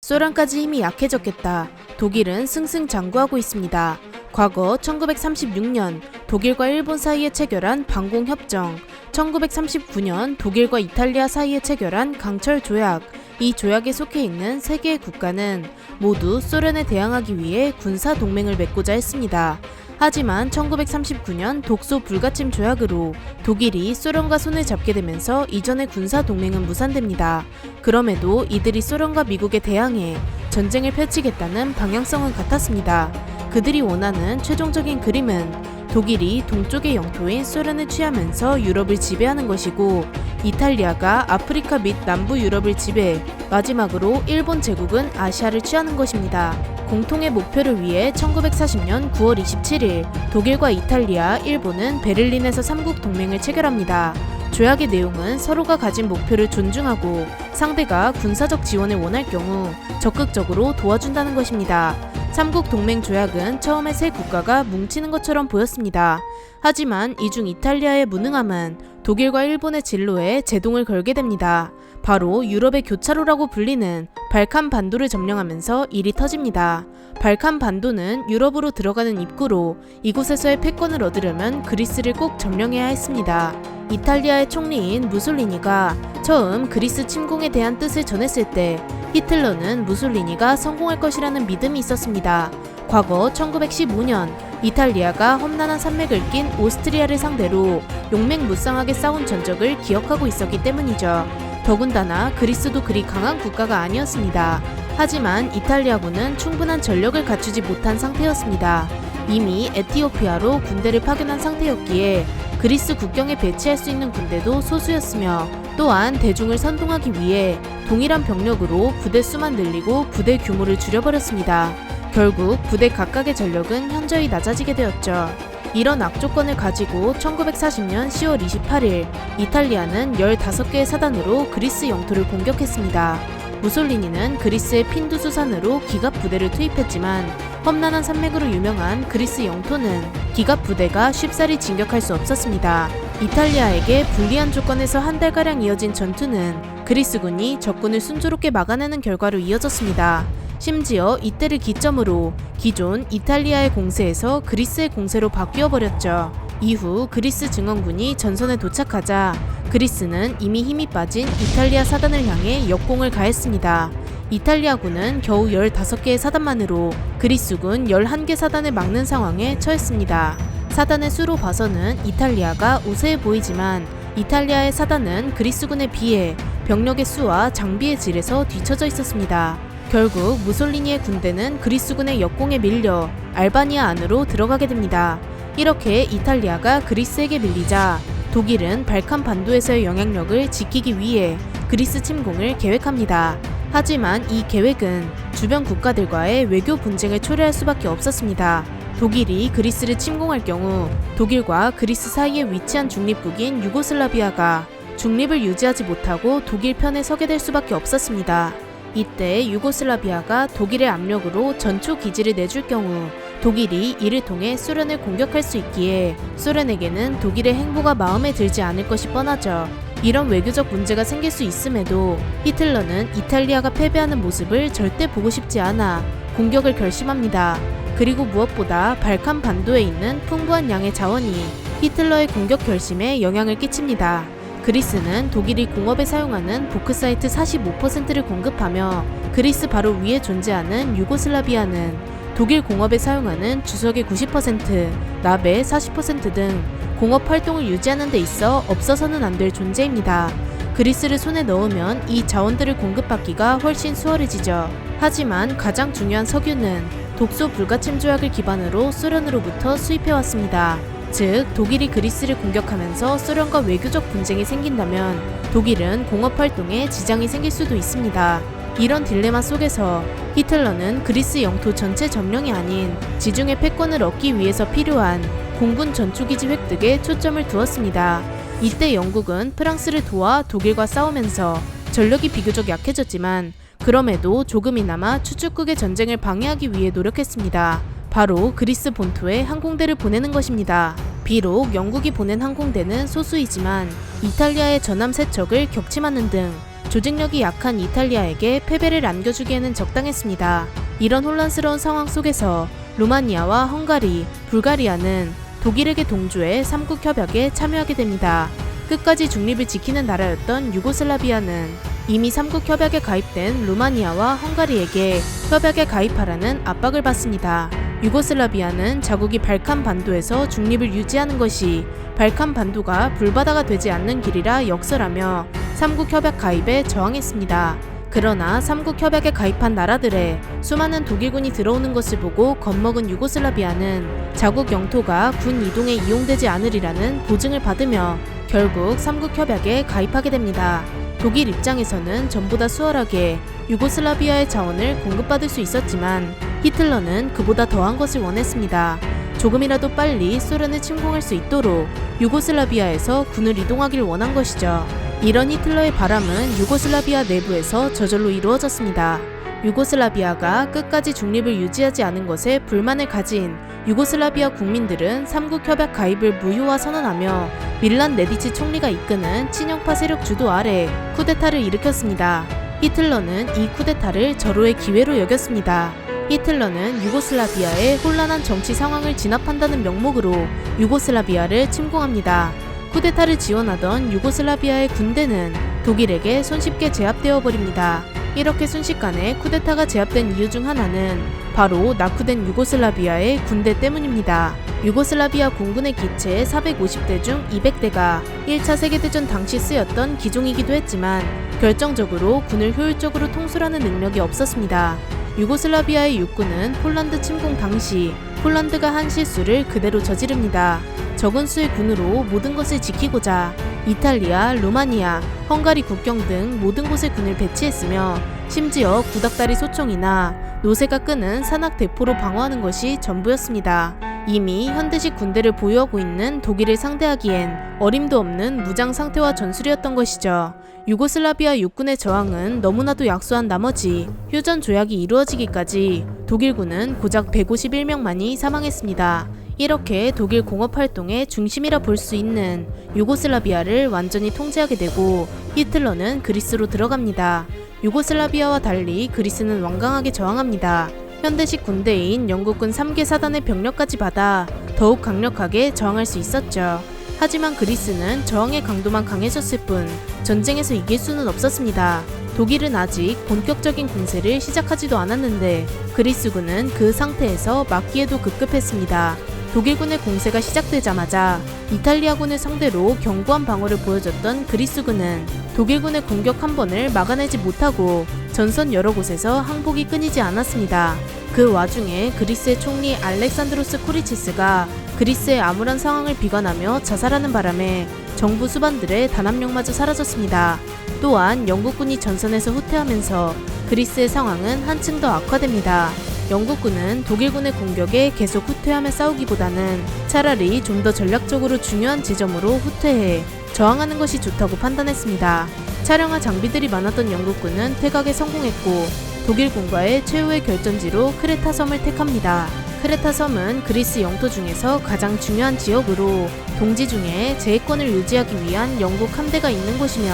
소련까지 힘이 약해졌겠다. 독일은 승승장구하고 있습니다. 과거 1936년 독일과 일본 사이에 체결한 방공협정, 1939년 독일과 이탈리아 사이에 체결한 강철조약, 이 조약에 속해 있는 세 개의 국가는 모두 소련에 대항하기 위해 군사동맹을 맺고자 했습니다. 하지만 1939년 독소 불가침 조약으로 독일이 소련과 손을 잡게 되면서 이전의 군사동맹은 무산됩니다. 그럼에도 이들이 소련과 미국에 대항해 전쟁을 펼치겠다는 방향성은 같았습니다. 그들이 원하는 최종적인 그림은 독일이 동쪽의 영토인 소련을 취하면서 유럽을 지배하는 것이고, 이탈리아가 아프리카 및 남부 유럽을 지배해 마지막으로 일본 제국은 아시아를 취하는 것입니다. 공통의 목표를 위해 1940년 9월 27일 독일과 이탈리아, 일본은 베를린에서 삼국 동맹을 체결합니다. 조약의 내용은 서로가 가진 목표를 존중하고 상대가 군사적 지원을 원할 경우 적극적으로 도와준다는 것입니다. 삼국 동맹 조약은 처음에 세 국가가 뭉치는 것처럼 보였습니다. 하지만 이 중 이탈리아의 무능함은 독일과 일본의 진로에 제동을 걸게 됩니다. 바로 유럽의 교차로라고 불리는 발칸 반도를 점령하면서 일이 터집니다. 발칸 반도는 유럽으로 들어가는 입구로 이곳에서의 패권을 얻으려면 그리스를 꼭 점령해야 했습니다. 이탈리아의 총리인 무솔리니가 처음 그리스 침공에 대한 뜻을 전했을 때 히틀러는 무솔리니가 성공할 것이라는 믿음이 있었습니다. 과거 1915년 이탈리아가 험난한 산맥을 낀 오스트리아를 상대로 용맹무쌍하게 싸운 전적을 기억하고 있었기 때문이죠. 더군다나 그리스도 그리 강한 국가가 아니었습니다. 하지만 이탈리아군은 충분한 전력을 갖추지 못한 상태였습니다. 이미 에티오피아로 군대를 파견한 상태였기에 그리스 국경에 배치할 수 있는 군대도 소수였으며, 또한 대중을 선동하기 위해 동일한 병력으로 부대 수만 늘리고 부대 규모를 줄여버렸습니다. 결국 부대 각각의 전력은 현저히 낮아지게 되었죠. 이런 악조건을 가지고 1940년 10월 28일 이탈리아는 15개의 사단으로 그리스 영토를 공격했습니다. 무솔리니는 그리스의 핀두수산으로 기갑 부대를 투입했지만 험난한 산맥으로 유명한 그리스 영토는 기갑 부대가 쉽사리 진격할 수 없었습니다. 이탈리아에게 불리한 조건에서 한 달가량 이어진 전투는 그리스군이 적군을 순조롭게 막아내는 결과로 이어졌습니다. 심지어 이때를 기점으로 기존 이탈리아의 공세에서 그리스의 공세로 바뀌어버렸죠. 이후 그리스 증원군이 전선에 도착하자 그리스는 이미 힘이 빠진 이탈리아 사단을 향해 역공을 가했습니다. 이탈리아군은 겨우 15개의 사단만으로 그리스군 11개 사단을 막는 상황에 처했습니다. 사단의 수로 봐서는 이탈리아가 우세해 보이지만 이탈리아의 사단은 그리스군에 비해 병력의 수와 장비의 질에서 뒤처져 있었습니다. 결국 무솔리니의 군대는 그리스군의 역공에 밀려 알바니아 안으로 들어가게 됩니다. 이렇게 이탈리아가 그리스에게 밀리자 독일은 발칸 반도에서의 영향력을 지키기 위해 그리스 침공을 계획합니다. 하지만 이 계획은 주변 국가들과의 외교 분쟁을 초래할 수밖에 없었습니다. 독일이 그리스를 침공할 경우 독일과 그리스 사이에 위치한 중립국인 유고슬라비아가 중립을 유지하지 못하고 독일 편에 서게 될 수밖에 없었습니다. 이때 유고슬라비아가 독일의 압력으로 전초 기지를 내줄 경우 독일이 이를 통해 소련을 공격할 수 있기에 소련에게는 독일의 행보가 마음에 들지 않을 것이 뻔하죠. 이런 외교적 문제가 생길 수 있음에도 히틀러는 이탈리아가 패배하는 모습을 절대 보고 싶지 않아 공격을 결심합니다. 그리고 무엇보다 발칸 반도에 있는 풍부한 양의 자원이 히틀러의 공격 결심에 영향을 끼칩니다. 그리스는 독일이 공업에 사용하는 보크사이트 45%를 공급하며 그리스 바로 위에 존재하는 유고슬라비아는 독일 공업에 사용하는 주석의 90%, 납의 40% 등 공업 활동을 유지하는 데 있어 없어서는 안 될 존재입니다. 그리스를 손에 넣으면 이 자원들을 공급받기가 훨씬 수월해지죠. 하지만 가장 중요한 석유는 독소 불가침 조약을 기반으로 소련으로부터 수입해왔습니다. 즉, 독일이 그리스를 공격하면서 소련과 외교적 분쟁이 생긴다면 독일은 공업활동에 지장이 생길 수도 있습니다. 이런 딜레마 속에서 히틀러는 그리스 영토 전체 점령이 아닌 지중해 패권을 얻기 위해서 필요한 공군 전투기지 획득에 초점을 두었습니다. 이때 영국은 프랑스를 도와 독일과 싸우면서 전력이 비교적 약해졌지만 그럼에도 조금이나마 추축국의 전쟁을 방해하기 위해 노력했습니다. 바로 그리스 본토에 항공대를 보내는 것입니다. 비록 영국이 보낸 항공대는 소수이지만 이탈리아의 전함 세척을 격침하는 등 조직력이 약한 이탈리아에게 패배를 안겨주기에는 적당했습니다. 이런 혼란스러운 상황 속에서 루마니아와 헝가리, 불가리아는 독일에게 동조해 삼국협약에 참여하게 됩니다. 끝까지 중립을 지키는 나라였던 유고슬라비아는 이미 삼국협약에 가입된 루마니아와 헝가리에게 협약에 가입하라는 압박을 받습니다. 유고슬라비아는 자국이 발칸 반도에서 중립을 유지하는 것이 발칸 반도가 불바다가 되지 않는 길이라 역설하며 삼국협약 가입에 저항했습니다. 그러나 삼국협약에 가입한 나라들의 수많은 독일군이 들어오는 것을 보고 겁먹은 유고슬라비아는 자국 영토가 군 이동에 이용되지 않으리라는 보증을 받으며 결국 삼국협약에 가입하게 됩니다. 독일 입장에서는 전보다 수월하게 유고슬라비아의 자원을 공급받을 수 있었지만 히틀러는 그보다 더한 것을 원했습니다. 조금이라도 빨리 소련을 침공할 수 있도록 유고슬라비아에서 군을 이동하길 원한 것이죠. 이런 히틀러의 바람은 유고슬라비아 내부에서 저절로 이루어졌습니다. 유고슬라비아가 끝까지 중립을 유지하지 않은 것에 불만을 가진 유고슬라비아 국민들은 삼국협약 가입을 무효화 선언하며 밀란 네디치 총리가 이끄는 친영파 세력 주도 아래 쿠데타를 일으켰습니다. 히틀러는 이 쿠데타를 절호의 기회로 여겼습니다. 히틀러는 유고슬라비아의 혼란한 정치 상황을 진압한다는 명목으로 유고슬라비아를 침공합니다. 쿠데타를 지원하던 유고슬라비아의 군대는 독일에게 손쉽게 제압되어 버립니다. 이렇게 순식간에 쿠데타가 제압된 이유 중 하나는 바로 낙후된 유고슬라비아의 군대 때문입니다. 유고슬라비아 공군의 기체 450대 중 200대가 1차 세계대전 당시 쓰였던 기종이기도 했지만 결정적으로 군을 효율적으로 통솔하는 능력이 없었습니다. 유고슬라비아의 육군은 폴란드 침공 당시 폴란드가 한 실수를 그대로 저지릅니다. 적은 수의 군으로 모든 것을 지키고자 이탈리아, 루마니아, 헝가리 국경 등 모든 곳에 군을 배치했으며 심지어 구닥다리 소총이나 노새가 끄는 산악 대포로 방어하는 것이 전부였습니다. 이미 현대식 군대를 보유하고 있는 독일을 상대하기엔 어림도 없는 무장 상태와 전술이었던 것이죠. 유고슬라비아 육군의 저항은 너무나도 약소한 나머지 휴전 조약이 이루어지기까지 독일군은 고작 151명만이 사망했습니다. 이렇게 독일 공업활동의 중심이라 볼 수 있는 유고슬라비아를 완전히 통제하게 되고 히틀러는 그리스로 들어갑니다. 유고슬라비아와 달리 그리스는 완강하게 저항합니다. 현대식 군대인 영국군 3개 사단의 병력까지 받아 더욱 강력하게 저항할 수 있었죠. 하지만 그리스는 저항의 강도만 강해졌을 뿐 전쟁에서 이길 수는 없었습니다. 독일은 아직 본격적인 공세를 시작하지도 않았는데 그리스군은 그 상태에서 막기에도 급급했습니다. 독일군의 공세가 시작되자마자 이탈리아군을 상대로 견고한 방어를 보여줬던 그리스군은 독일군의 공격 한 번을 막아내지 못하고 전선 여러 곳에서 항복이 끊이지 않았습니다. 그 와중에 그리스의 총리 알렉산드로스 코리치스가 그리스의 암울한 상황을 비관하며 자살하는 바람에 정부 수반들의 단 한 명마저 사라졌습니다. 또한 영국군이 전선에서 후퇴하면서 그리스의 상황은 한층 더 악화됩니다. 영국군은 독일군의 공격에 계속 후퇴하며 싸우기보다는 차라리 좀 더 전략적으로 중요한 지점으로 후퇴해 저항하는 것이 좋다고 판단했습니다. 차량화 장비들이 많았던 영국군은 퇴각에 성공했고 독일군과의 최후의 결전지로 크레타 섬을 택합니다. 크레타 섬은 그리스 영토 중에서 가장 중요한 지역으로 동지 중에 제해권을 유지하기 위한 영국 함대가 있는 곳이며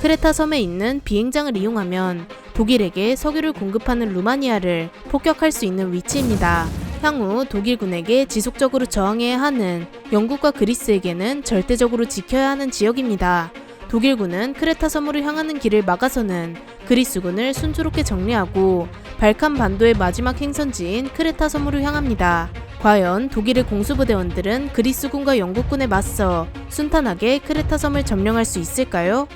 크레타 섬에 있는 비행장을 이용하면 독일에게 석유를 공급하는 루마니아를 폭격할 수 있는 위치입니다. 향후 독일군에게 지속적으로 저항해야 하는 영국과 그리스에게는 절대적으로 지켜야 하는 지역입니다. 독일군은 크레타 섬으로 향하는 길을 막아서는 그리스군을 순조롭게 정리하고 발칸 반도의 마지막 행선지인 크레타 섬으로 향합니다. 과연 독일의 공수부대원들은 그리스군과 영국군에 맞서 순탄하게 크레타 섬을 점령할 수 있을까요?